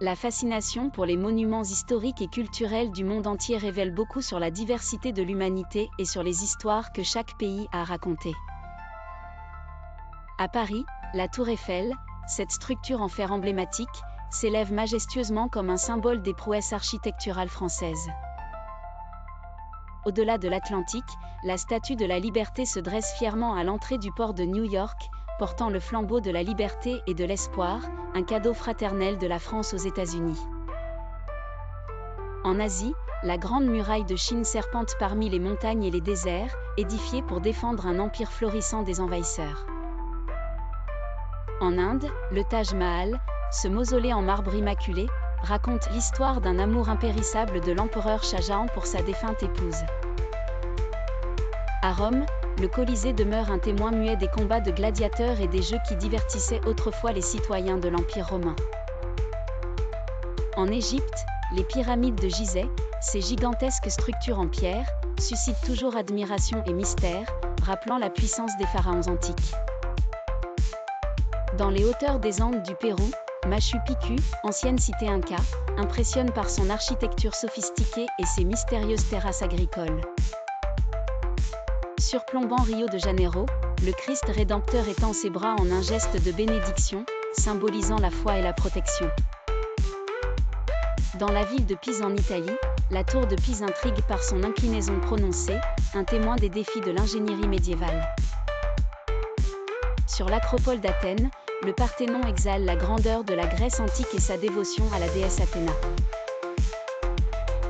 La fascination pour les monuments historiques et culturels du monde entier révèle beaucoup sur la diversité de l'humanité et sur les histoires que chaque pays a racontées. À Paris, la Tour Eiffel, cette structure en fer emblématique, s'élève majestueusement comme un symbole des prouesses architecturales françaises. Au-delà de l'Atlantique, la Statue de la Liberté se dresse fièrement à l'entrée du port de New York, portant le flambeau de la liberté et de l'espoir, un cadeau fraternel de la France aux États-Unis. En Asie, la Grande Muraille de Chine serpente parmi les montagnes et les déserts, édifiée pour défendre un empire florissant des envahisseurs. En Inde, le Taj Mahal, ce mausolée en marbre immaculé, raconte l'histoire d'un amour impérissable de l'empereur Shah Jahan pour sa défunte épouse. À Rome, le Colisée demeure un témoin muet des combats de gladiateurs et des jeux qui divertissaient autrefois les citoyens de l'Empire romain. En Égypte, les pyramides de Gizeh, ces gigantesques structures en pierre, suscitent toujours admiration et mystère, rappelant la puissance des pharaons antiques. Dans les hauteurs des Andes du Pérou, Machu Picchu, ancienne cité inca, impressionne par son architecture sophistiquée et ses mystérieuses terrasses agricoles. Surplombant Rio de Janeiro, le Christ rédempteur étend ses bras en un geste de bénédiction, symbolisant la foi et la protection. Dans la ville de Pise en Italie, la tour de Pise intrigue par son inclinaison prononcée, un témoin des défis de l'ingénierie médiévale. Sur l'acropole d'Athènes, le Parthénon exhale la grandeur de la Grèce antique et sa dévotion à la déesse Athéna.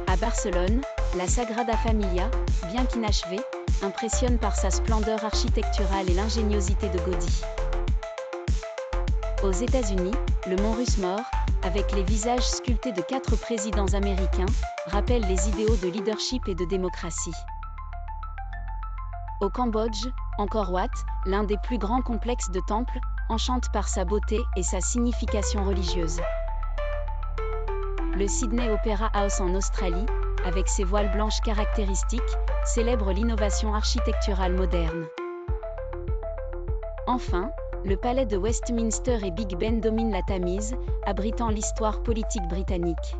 À Barcelone, la Sagrada Familia, bien qu'inachevée, impressionne par sa splendeur architecturale et l'ingéniosité de Gaudí. Aux États-Unis, le mont Rushmore, avec les visages sculptés de 4 présidents américains, rappelle les idéaux de leadership et de démocratie. Au Cambodge, Angkor Wat, l'un des plus grands complexes de temples, enchante par sa beauté et sa signification religieuse. Le Sydney Opera House en Australie, avec ses voiles blanches caractéristiques, célèbre l'innovation architecturale moderne. Enfin, le palais de Westminster et Big Ben dominent la Tamise, abritant l'histoire politique britannique.